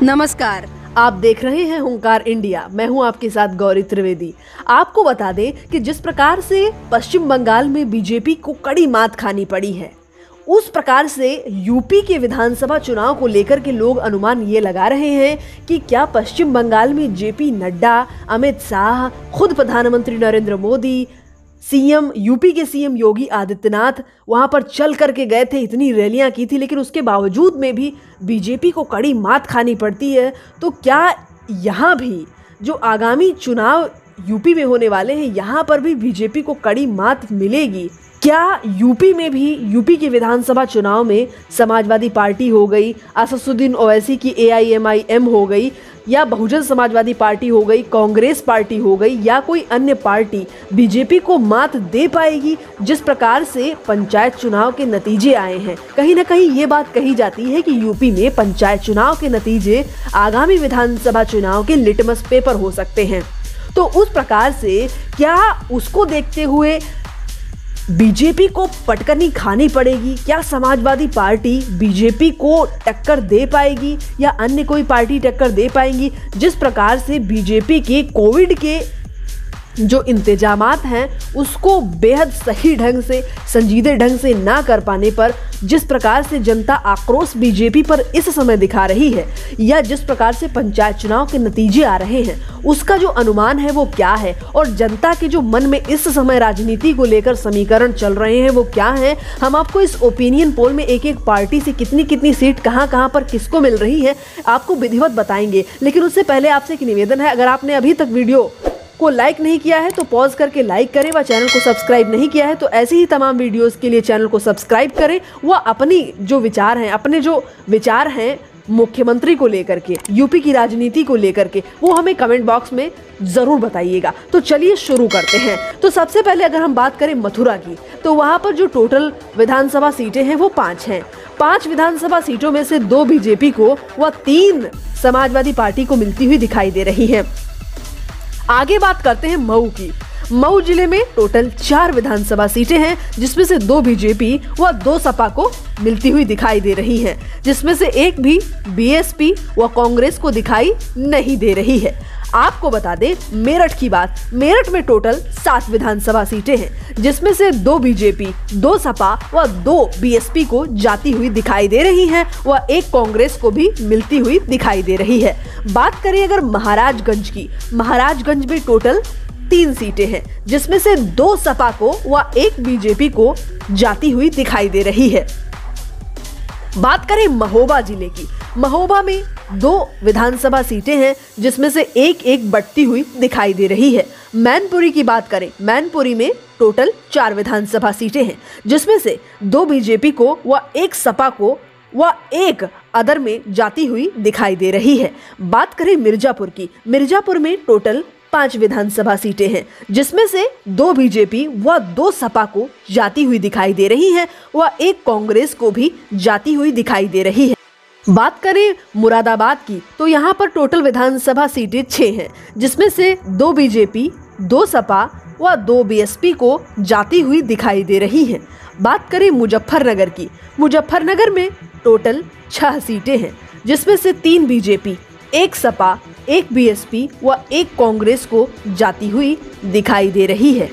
नमस्कार, आप देख रहे हैं हुंकार इंडिया। मैं हूं आपके साथ गौरी त्रिवेदी। आपको बता दें कि जिस प्रकार से पश्चिम बंगाल में बीजेपी को कड़ी मात खानी पड़ी है, उस प्रकार से यूपी के विधानसभा चुनाव को लेकर के लोग अनुमान ये लगा रहे हैं कि क्या पश्चिम बंगाल में जेपी नड्डा, अमित शाह, खुद प्रधानमंत्री नरेंद्र मोदी, यूपी के सीएम योगी आदित्यनाथ वहां पर चल करके गए थे, इतनी रैलियां की थी, लेकिन उसके बावजूद में भी बीजेपी को कड़ी मात खानी पड़ती है। तो क्या यहाँ भी जो आगामी चुनाव यूपी में होने वाले हैं, यहाँ पर भी बीजेपी को कड़ी मात मिलेगी? क्या यूपी में भी, यूपी के विधानसभा चुनाव में समाजवादी पार्टी हो गई, असदुद्दीन ओवैसी की AIMIM हो गई, या बहुजन समाजवादी पार्टी हो गई, कांग्रेस पार्टी हो गई, या कोई अन्य पार्टी बीजेपी को मात दे पाएगी? जिस प्रकार से पंचायत चुनाव के नतीजे आए हैं, कहीं ना कहीं ये बात कही जाती है कि यूपी में पंचायत चुनाव के नतीजे आगामी विधानसभा चुनाव के लिटमस पेपर हो सकते हैं। तो उस प्रकार से क्या उसको देखते हुए बीजेपी को पटकनी खानी पड़ेगी? क्या समाजवादी पार्टी बीजेपी को टक्कर दे पाएगी या अन्य कोई पार्टी टक्कर दे पाएंगी? जिस प्रकार से बीजेपी के कोविड के जो इंतजामात हैं उसको बेहद सही ढंग से, संजीदे ढंग से ना कर पाने पर जिस प्रकार से जनता आक्रोश बीजेपी पर इस समय दिखा रही है, या जिस प्रकार से पंचायत चुनाव के नतीजे आ रहे हैं, उसका जो अनुमान है वो क्या है, और जनता के जो मन में इस समय राजनीति को लेकर समीकरण चल रहे हैं वो क्या है? हम आपको इस ओपिनियन पोल में एक एक पार्टी से कितनी कितनी सीट कहां पर किसको मिल रही है आपको विधिवत बताएंगे। लेकिन उससे पहले आपसे एक निवेदन है, अगर आपने अभी तक वीडियो को लाइक नहीं किया है तो पॉज करके लाइक करें, व चैनल को सब्सक्राइब नहीं किया है तो ऐसे ही तमाम वीडियोस के लिए चैनल को सब्सक्राइब करें, व अपने जो विचार हैं मुख्यमंत्री को लेकर के, यूपी की राजनीति को लेकर के, वो हमें कमेंट बॉक्स में ज़रूर बताइएगा। तो चलिए शुरू करते हैं। तो सबसे पहले अगर हम बात करें मथुरा की, तो वहाँ पर जो टोटल विधानसभा सीटें हैं वो 5 हैं। 5 विधानसभा सीटों में से 2 बीजेपी को व 3 समाजवादी पार्टी को मिलती हुई दिखाई दे रही है। आगे बात करते हैं मऊ की। मऊ जिले में टोटल 4 विधानसभा सीटें हैं, जिसमें से 2 बीजेपी व 2 सपा को मिलती हुई दिखाई दे रही हैं, जिसमें से एक भी BSP व कांग्रेस को दिखाई नहीं दे रही है। आपको बता दें मेरठ की बात, मेरठ में टोटल 7 विधानसभा सीटें हैं, जिसमें से 2 बीजेपी, 2 सपा व 2 BSP को जाती हुई दिखाई दे रही हैं, व एक कांग्रेस को भी मिलती हुई दिखाई दे रही है। बात करें अगर महाराजगंज की, महाराजगंज में टोटल 3 सीटें हैं, जिसमें से 2 सपा को व 1 बीजेपी को जाती हुई दिखाई दे रही है। बात करें महोबा जिले की, महोबा में 2 विधानसभा सीटें हैं, जिसमें से एक बढ़ती हुई दिखाई दे रही है। मैनपुरी की बात करें, मैनपुरी में टोटल 4 विधानसभा सीटें हैं, जिसमें से 2 बीजेपी को व 1 सपा को व 1 अदर में जाती हुई दिखाई दे रही है। बात करें मिर्जापुर की, मिर्जापुर में टोटल 5 विधानसभा सीटें हैं, जिसमें से 2 बीजेपी व 2 सपा को जाती हुई दिखाई दे रही हैं, व 1 कांग्रेस को भी जाती हुई दिखाई दे रही है। बात करें मुरादाबाद की, तो यहाँ पर टोटल विधानसभा सीटें 6 हैं, जिसमें से 2 बीजेपी, 2 सपा व 2 BSP को जाती हुई दिखाई दे रही हैं। बात करें मुजफ्फरनगर की, मुजफ्फरनगर में टोटल 6 सीटें हैं, जिसमें से 3 बीजेपी, 1 सपा, 1 BSP व 1 कांग्रेस को जाती हुई दिखाई दे रही है।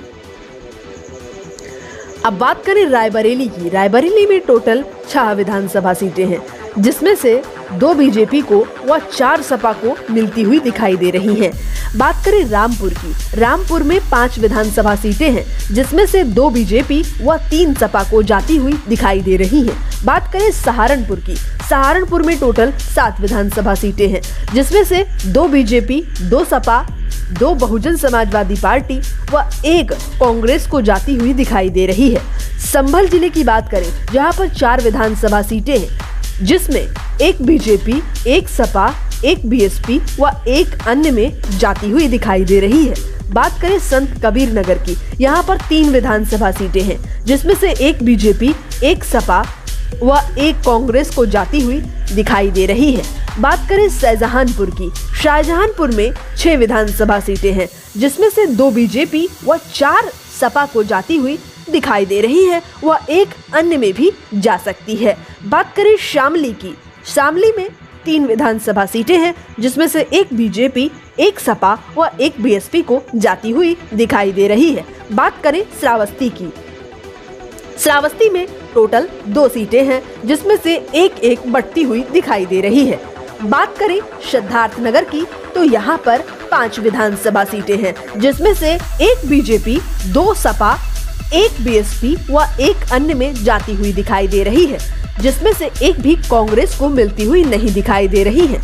अब बात करें रायबरेली की, रायबरेली में टोटल 6 विधानसभा सीटें हैं, जिसमें से 2 बीजेपी को व 4 सपा को मिलती हुई दिखाई दे रही हैं। बात करें रामपुर की, रामपुर में 5 विधानसभा सीटें हैं, जिसमें से 2 बीजेपी व 3 सपा को जाती हुई दिखाई दे रही हैं। बात करें सहारनपुर की, सहारनपुर में टोटल 7 विधानसभा सीटें हैं, जिसमें से 2 बीजेपी, 2 सपा, 2 बहुजन समाजवादी पार्टी व 1 कांग्रेस को जाती हुई दिखाई दे रही है। संभल जिले की बात करें, जहां पर 4 विधानसभा सीटें हैं, जिसमें 1 बीजेपी, 1 सपा, 1 BSP व 1 अन्य में जाती हुई दिखाई दे रही है। बात करें संत कबीर नगर की, यहाँ पर 3 विधानसभा सीटें हैं, जिसमें से 1 बीजेपी, 1 सपा व 1 कांग्रेस को जाती हुई दिखाई दे रही है। बात करें शाहजहांपुर की, शाहजहांपुर में 6 विधानसभा सीटें हैं, जिसमें से 2 बीजेपी व 4 सपा को जाती हुई दिखाई दे रही है वह एक अन्य में भी जा सकती है। बात करें शामली की, शामली में 3 विधानसभा सीटें हैं जिसमें से एक बीजेपी, एक सपा व एक बीएसपी को जाती हुई दिखाई दे रही है। बात करें श्रावस्ती की, श्रावस्ती में टोटल 2 सीटें हैं जिसमें से एक बढ़ती हुई दिखाई दे रही है। बात करें सिद्धार्थनगर की तो यहाँ पर 5 विधानसभा सीटें हैं जिसमें से एक बीजेपी, 2 सपा, एक बीएसपी व एक अन्य में जाती हुई दिखाई दे रही है, जिसमें से एक भी कांग्रेस को मिलती हुई नहीं दिखाई दे रही है।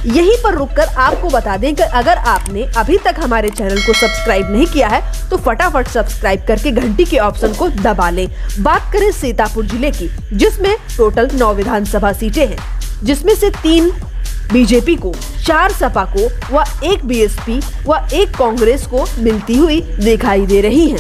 यहीं पर रुककर आपको बता दें कि अगर आपने अभी तक हमारे चैनल को सब्सक्राइब नहीं किया है तो फटाफट सब्सक्राइब करके घंटी के ऑप्शन को दबा लें। बात करें सीतापुर जिले की, जिसमें टोटल 9 विधानसभा सीटें हैं जिसमें से 3 बीजेपी को, 4 सपा को व एक बीएसपी व एक कांग्रेस को मिलती हुई दिखाई दे रही है।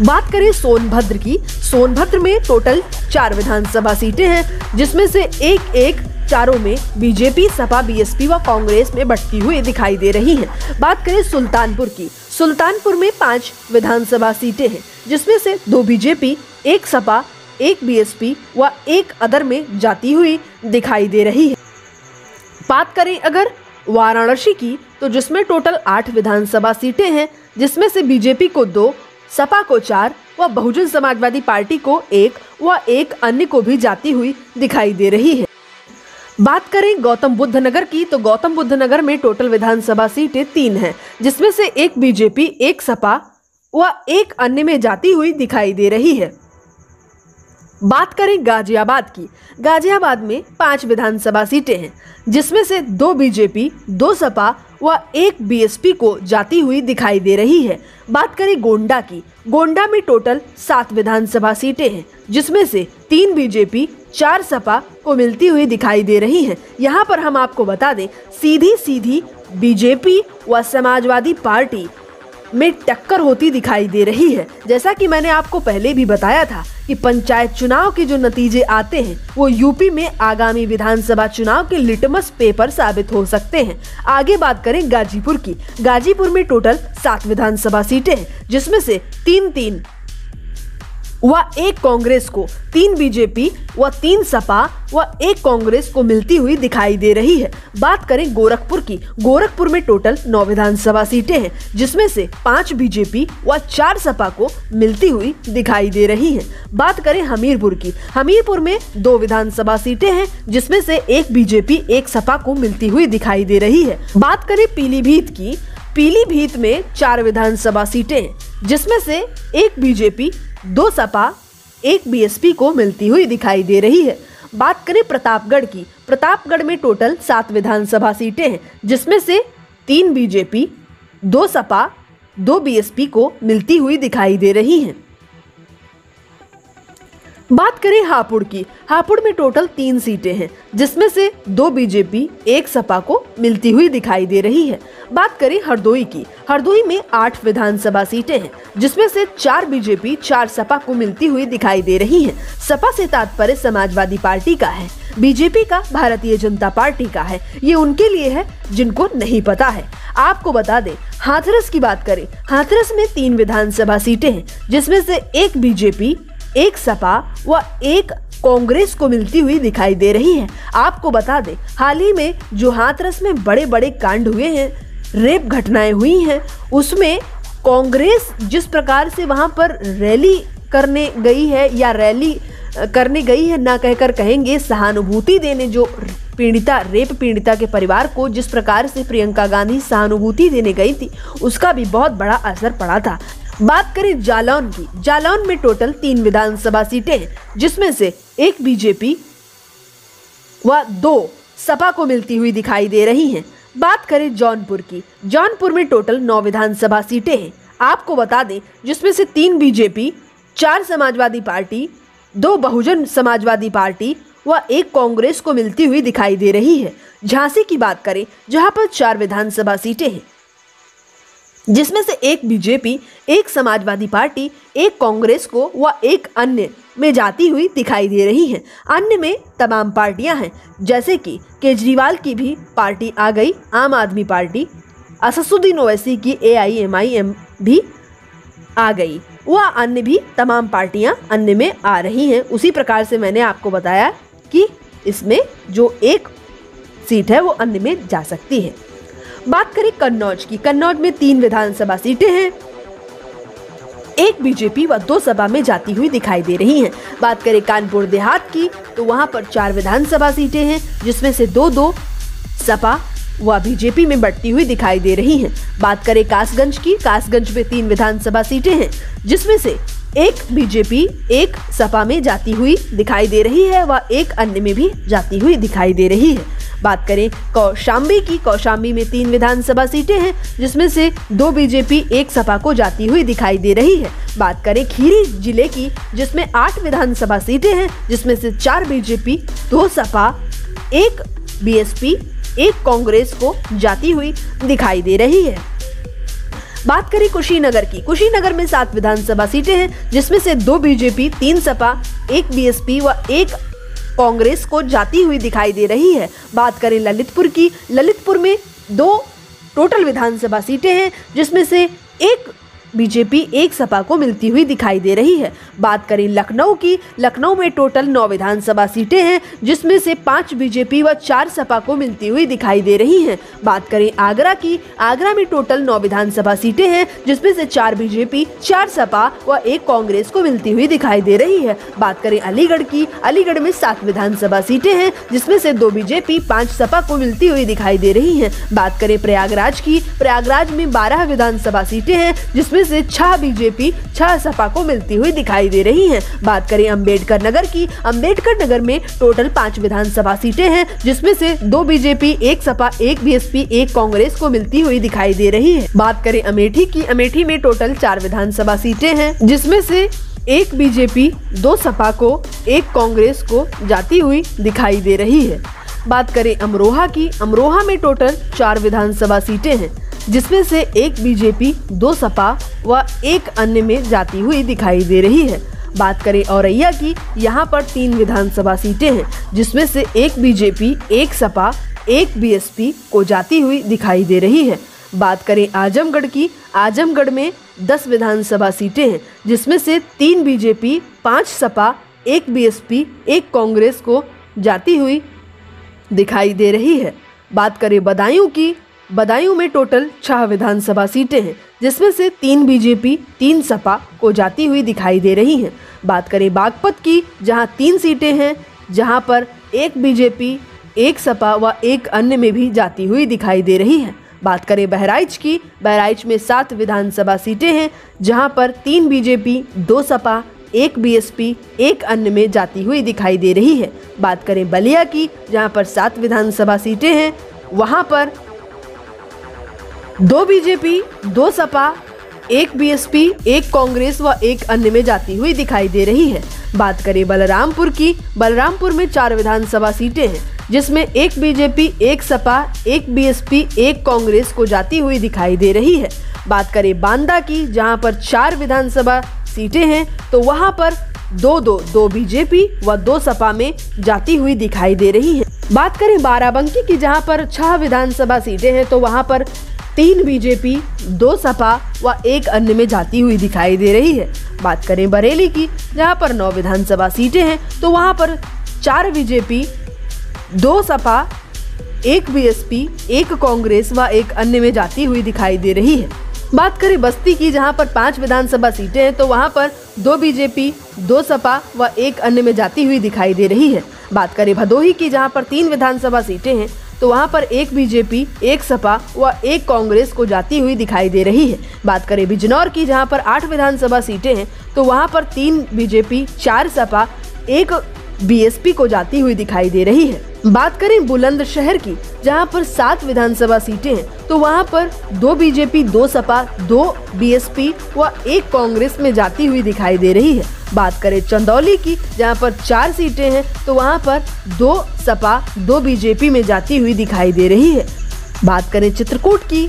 बात करें सोनभद्र की, सोनभद्र में टोटल 4 विधानसभा सीटें हैं जिसमें से एक चारों में बीजेपी, सपा, बीएसपी व कांग्रेस में बढ़ती हुई दिखाई दे रही हैं। बात करें सुल्तानपुर की, सुल्तानपुर में 5 विधानसभा सीटें हैं जिसमें से 2 बीजेपी, एक सपा, एक बीएसपी व एक अदर में जाती हुई दिखाई दे रही है। बात करें अगर वाराणसी की तो जिसमें टोटल 8 विधानसभा सीटें हैं जिसमें से बीजेपी को 2, सपा को 4 व बहुजन समाजवादी पार्टी को 1 व एक अन्य को भी जाती हुई दिखाई दे रही है। बात करें गौतम बुद्ध नगर की तो गौतम बुद्ध नगर में टोटल विधानसभा सीटें 3 हैं जिसमें से एक बीजेपी, एक सपा व एक अन्य में जाती हुई दिखाई दे रही है। बात करें गाजियाबाद की, गाजियाबाद में 5 विधानसभा सीटें हैं जिसमें से 2 बीजेपी, 2 सपा व एक बीएसपी को जाती हुई दिखाई दे रही है। बात करें गोंडा की, गोंडा में टोटल 7 विधानसभा सीटें हैं जिसमें से 3 बीजेपी, 4 सपा को मिलती हुई दिखाई दे रही हैं। यहाँ पर हम आपको बता दें सीधी बीजेपी व समाजवादी पार्टी में टक्कर होती दिखाई दे रही है। जैसा कि मैंने आपको पहले भी बताया था कि पंचायत चुनाव के जो नतीजे आते हैं वो यूपी में आगामी विधानसभा चुनाव के लिटमस पेपर साबित हो सकते हैं। आगे बात करें गाजीपुर की, गाजीपुर में टोटल 7 विधानसभा सीटें हैं जिसमें से 3 व एक कांग्रेस को, 3 बीजेपी व 3 सपा व एक कांग्रेस को मिलती हुई दिखाई दे रही है। बात करें गोरखपुर की, गोरखपुर में टोटल 9 विधानसभा सीटें हैं जिसमें से 5 बीजेपी व 4 सपा को मिलती हुई दिखाई दे रही है। बात करें हमीरपुर की, हमीरपुर में 2 विधानसभा सीटें हैं जिसमें से एक बीजेपी, एक सपा को मिलती हुई दिखाई दे रही है। बात करें पीलीभीत की, पीलीभीत में 4 विधानसभा सीटें हैं जिसमें से एक बीजेपी, 2 सपा, एक बीएसपी को मिलती हुई दिखाई दे रही है। बात करें प्रतापगढ़ की, प्रतापगढ़ में टोटल 7 विधानसभा सीटें हैं जिसमें से 3 बीजेपी, 2 सपा, 2 बीएसपी को मिलती हुई दिखाई दे रही हैं। बात करें हापुड़ की, हापुड़ में टोटल 3 सीटें हैं जिसमें से 2 बीजेपी, 1 सपा को मिलती हुई दिखाई दे रही है। बात करें हरदोई की, हरदोई में 8 विधानसभा सीटें हैं जिसमें से 4 बीजेपी, 4 सपा को मिलती हुई दिखाई दे रही हैं। सपा से तात्पर्य समाजवादी पार्टी का है, बीजेपी का भारतीय जनता पार्टी का है। ये उनके लिए है जिनको नहीं पता है। आपको बता दें हाथरस की बात करें, हाथरस में 3 विधानसभा सीटें हैं जिसमें से एक बीजेपी, एक सपा व एक कांग्रेस को मिलती हुई दिखाई दे रही है। आपको बता दें हाल ही में जो हाथरस में बड़े कांड हुए हैं, रेप घटनाएं हुई हैं, उसमें कांग्रेस जिस प्रकार से वहां पर रैली करने गई है या रैली करने गई है ना कहकर कहेंगे, सहानुभूति देने जो रेप पीड़िता के परिवार को जिस प्रकार से प्रियंका गांधी सहानुभूति देने गई थी उसका भी बहुत बड़ा असर पड़ा था। बात करें जालौन की, जालौन में टोटल 3 विधानसभा सीटें हैं जिसमें से एक बीजेपी व 2 सपा को मिलती हुई दिखाई दे रही हैं। बात करें जौनपुर की, जौनपुर में टोटल 9 विधानसभा सीटें हैं। आपको बता दें जिसमें से 3 BJP, 4 Samajwadi party, 2 Bahujan Samajwadi party व 1 कांग्रेस को मिलती हुई दिखाई दे रही है। झांसी की बात करें जहां पर 4 विधानसभा सीटें हैं जिसमें से एक बीजेपी, एक समाजवादी पार्टी, एक कांग्रेस को व एक अन्य में जाती हुई दिखाई दे रही हैं। अन्य में तमाम पार्टियां हैं जैसे कि केजरीवाल की भी पार्टी आ गई, आम आदमी पार्टी, असदुद्दीन ओवैसी की AIMIM भी आ गई, वह अन्य भी तमाम पार्टियां अन्य में आ रही हैं। उसी प्रकार से मैंने आपको बताया कि इसमें जो एक सीट है वो अन्य में जा सकती है। बात करें कन्नौज की, कन्नौज में 3 विधानसभा सीटें हैं, एक बीजेपी व 2 सपा में जाती हुई दिखाई दे रही हैं। बात करें कानपुर देहात की तो वहां पर 4 विधानसभा सीटें हैं, जिसमें से 2 सपा व बीजेपी में बढ़ती हुई दिखाई दे रही हैं। बात करें कासगंज की, कासगंज में 3 विधानसभा सीटें हैं, जिसमें से एक बीजेपी एक सपा में जाती हुई दिखाई दे रही है व एक अन्य में भी जाती हुई दिखाई दे रही है। बात करें कौशाम्बी की, कौशाम्बी में 3 विधानसभा सीटें हैं, जिसमें से 2 बीजेपी एक सपा को जाती हुई दिखाई दे रही है। बात करें खीरी जिले की, जिसमें 8 विधानसभा सीटें हैं, जिसमें से 4 बीजेपी 2 सपा 1 बीएसपी 1 कांग्रेस को जाती हुई दिखाई दे रही है। बात करें कुशीनगर की, कुशीनगर में 7 विधानसभा सीटें हैं, जिसमें से 2 बीजेपी 3 सपा 1 बीएसपी व 1 कांग्रेस को जाती हुई दिखाई दे रही है। बात करें ललितपुर की, ललितपुर में 2 टोटल विधानसभा सीटें हैं, जिसमें से 1 बीजेपी 1 सपा को मिलती हुई दिखाई दे रही है। बात करें लखनऊ की, लखनऊ में टोटल 9 विधानसभा सीटें हैं, जिसमें से 5 बीजेपी व 4 सपा को मिलती हुई दिखाई दे रही हैं। बात करें आगरा की, आगरा में टोटल 9 विधानसभा सीटें हैं, जिसमें से 4 बीजेपी 4 सपा व 1 कांग्रेस को मिलती हुई दिखाई दे रही है। बात करें अलीगढ़ की, अलीगढ़ में 7 विधानसभा सीटें हैं, जिसमें से 2 बीजेपी 5 सपा को मिलती हुई दिखाई दे रही है। बात करें प्रयागराज की, प्रयागराज में 12 विधानसभा सीटें हैं, जिसमें से 6 बीजेपी 6 सपा को मिलती हुई दिखाई दे रही हैं। बात करें अंबेडकर नगर की, अंबेडकर नगर में टोटल 5 विधानसभा सीटें हैं, जिसमें से 2 बीजेपी 1 सपा 1 बीएसपी 1 कांग्रेस को मिलती हुई दिखाई दे रही है। बात करें अमेठी की, अमेठी में टोटल 4 विधानसभा सीटें हैं, जिसमें से 1 बीजेपी 2 सपा को 1 कांग्रेस को जाती हुई दिखाई दे रही है। बात करें अमरोहा की, अमरोहा में टोटल 4 विधानसभा सीटें हैं, जिसमें से 1 बीजेपी 2 सपा व 1 अन्य में जाती हुई दिखाई दे रही है। बात करें औरैया की, यहाँ पर 3 विधानसभा सीटें हैं, जिसमें से 1 बीजेपी 1 सपा 1 बीएसपी को जाती हुई दिखाई दे रही है। बात करें आजमगढ़ की, आजमगढ़ में 10 विधानसभा सीटें हैं, जिसमें से 3 बीजेपी 5 सपा 1 बीएसपी 1 कांग्रेस को जाती हुई दिखाई दे रही है। बात करें बदायूं की, बदायूं में टोटल 6 विधानसभा सीटें हैं, जिसमें से 3 बीजेपी 3 सपा को जाती हुई दिखाई दे रही हैं। बात करें बागपत की, जहां 3 सीटें हैं, जहां पर 1 बीजेपी 1 सपा व 1 अन्य में भी जाती हुई दिखाई दे रही है। बात करें बहराइच की, बहराइच में 7 विधानसभा सीटें हैं, जहां पर 3 बीजेपी 2 सपा 1 बीएसपी 1 अन्य में जाती हुई दिखाई दे रही है। बात करें बलिया की, जहां पर 7 विधानसभा सीटें हैं, वहां पर 2 बीजेपी 2 सपा 1 बीएसपी 1 कांग्रेस व 1 अन्य में जाती हुई दिखाई दे रही है। बात करें बलरामपुर की, बलरामपुर में 4 विधानसभा सीटें हैं, जिसमें 1 बीजेपी 1 सपा 1 बीएसपी 1 कांग्रेस को जाती हुई दिखाई दे रही है। बात करें बांदा की, जहां पर 4 विधानसभा सीटें हैं, तो वहां पर 2 बीजेपी व 2 सपा में जाती हुई दिखाई दे रही है। बात करें बाराबंकी की, जहां पर 6 विधानसभा सीटें हैं, तो वहां पर 3 बीजेपी 2 सपा व 1 अन्य में जाती हुई दिखाई दे रही है। बात करें बरेली की, जहां पर 9 विधानसभा सीटें हैं, तो वहां पर 4 बीजेपी 2 सपा 1 बीएसपी 1 कांग्रेस व 1 अन्य में जाती हुई दिखाई दे रही है। बात करें बस्ती की, जहां पर 5 विधानसभा सीटें हैं, तो वहां पर 2 बीजेपी 2 सपा व 1 अन्य में जाती हुई दिखाई दे रही है। बात करें भदोही की, जहां पर 3 विधानसभा सीटें हैं, तो वहां पर 1 बीजेपी 1 सपा व 1 कांग्रेस को जाती हुई दिखाई दे रही है। बात करें बिजनौर की, जहां पर 8 विधानसभा सीटें हैं, तो वहां पर 3 बीजेपी 4 सपा 1 बीएसपी को जाती हुई दिखाई दे रही है। बात करें बुलंदशहर की, जहां पर 7 विधानसभा सीटें हैं, तो वहां पर 2 बीजेपी 2 सपा 2 बीएसपी व 1 कांग्रेस में जाती हुई दिखाई दे रही है। बात करें चंदौली की, जहां पर 4 सीटें हैं, तो वहां पर 2 सपा 2 बीजेपी में जाती हुई दिखाई दे रही है। बात करें चित्रकूट की,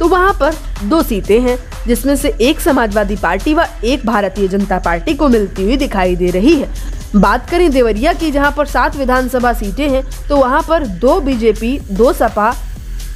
तो वहां पर 2 सीटें हैं, जिसमें से 1 समाजवादी पार्टी व 1 भारतीय जनता पार्टी को मिलती हुई दिखाई दे रही है। बात करें देवरिया की, जहां पर 7 विधानसभा सीटें हैं, तो वहां पर 2 बीजेपी 2 सपा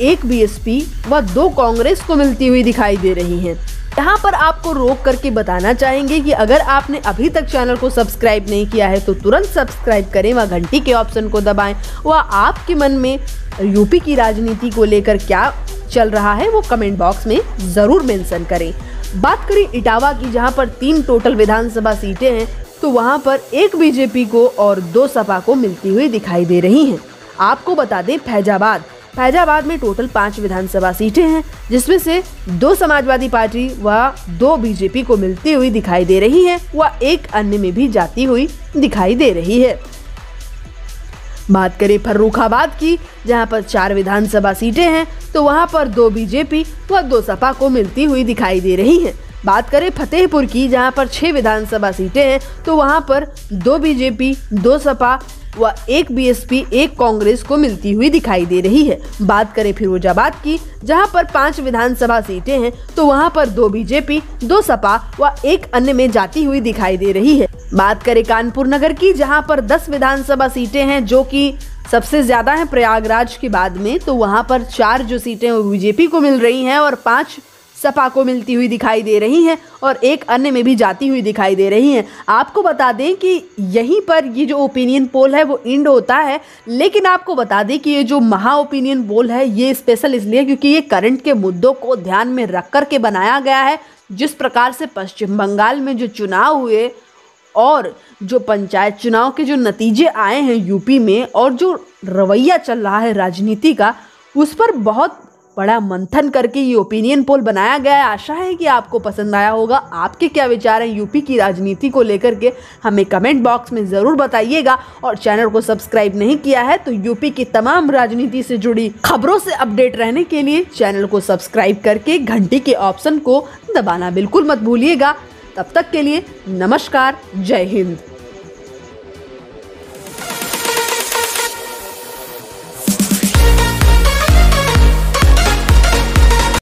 1 बीएसपी व 2 कांग्रेस को मिलती हुई दिखाई दे रही हैं। यहाँ पर आपको रोक करके बताना चाहेंगे कि अगर आपने अभी तक चैनल को सब्सक्राइब नहीं किया है तो तुरंत सब्सक्राइब करें व घंटी के ऑप्शन को दबाएं व आपके मन में यूपी की राजनीति को लेकर क्या चल रहा है वो कमेंट बॉक्स में जरूर मेंशन करें। बात करें इटावा की, जहां पर 3 टोटल विधानसभा सीटें हैं तो वहां पर 1 बीजेपी को और 2 सपा को मिलती हुई दिखाई दे रही हैं। आपको बता दें फैजाबाद में टोटल 5 विधानसभा सीटें हैं, जिसमें से 2 समाजवादी पार्टी व 2 बीजेपी को मिलती हुई दिखाई दे रही हैं व 1 अन्य में भी जाती हुई दिखाई दे रही है। बात करें फर्रुखाबाद की, जहां पर 4 विधानसभा सीटें हैं तो वहां पर 2 बीजेपी व 2 सपा को मिलती हुई दिखाई दे रही हैं। बात करें फतेहपुर की, जहां पर 6 विधानसभा सीटें हैं तो वहां पर 2 बीजेपी, 2 सपा व 1 बीएसपी, 1 कांग्रेस को मिलती हुई दिखाई दे रही है। बात करें फिरोजाबाद की, जहां पर 5 विधानसभा सीटें हैं तो वहां पर 2 बीजेपी, 2 सपा व 1 अन्य में जाती हुई दिखाई दे रही है। बात करें कानपुर नगर की, जहां पर 10 विधानसभा सीटें हैं जो कि सबसे ज्यादा हैं प्रयागराज के बाद में, तो वहां पर 4 जो सीटें वो बीजेपी को मिल रही हैं और 5 सपा को मिलती हुई दिखाई दे रही हैं और 1 अन्य में भी जाती हुई दिखाई दे रही हैं। आपको बता दें कि यहीं पर ये जो ओपिनियन पोल है वो एंड होता है, लेकिन आपको बता दें कि ये जो महा ओपिनियन पोल है ये स्पेशल इसलिए क्योंकि ये करंट के मुद्दों को ध्यान में रख कर के बनाया गया है। जिस प्रकार से पश्चिम बंगाल में जो चुनाव हुए और जो पंचायत चुनाव के जो नतीजे आए हैं यूपी में और जो रवैया चल रहा है राजनीति का, उस पर बहुत बड़ा मंथन करके ये ओपिनियन पोल बनाया गया है। आशा है कि आपको पसंद आया होगा। आपके क्या विचार हैं यूपी की राजनीति को लेकर के हमें कमेंट बॉक्स में ज़रूर बताइएगा। और चैनल को सब्सक्राइब नहीं किया है तो यूपी की तमाम राजनीति से जुड़ी खबरों से अपडेट रहने के लिए चैनल को सब्सक्राइब करके घंटी के ऑप्शन को दबाना बिल्कुल मत भूलिएगा। तब तक के लिए नमस्कार, जय हिंद।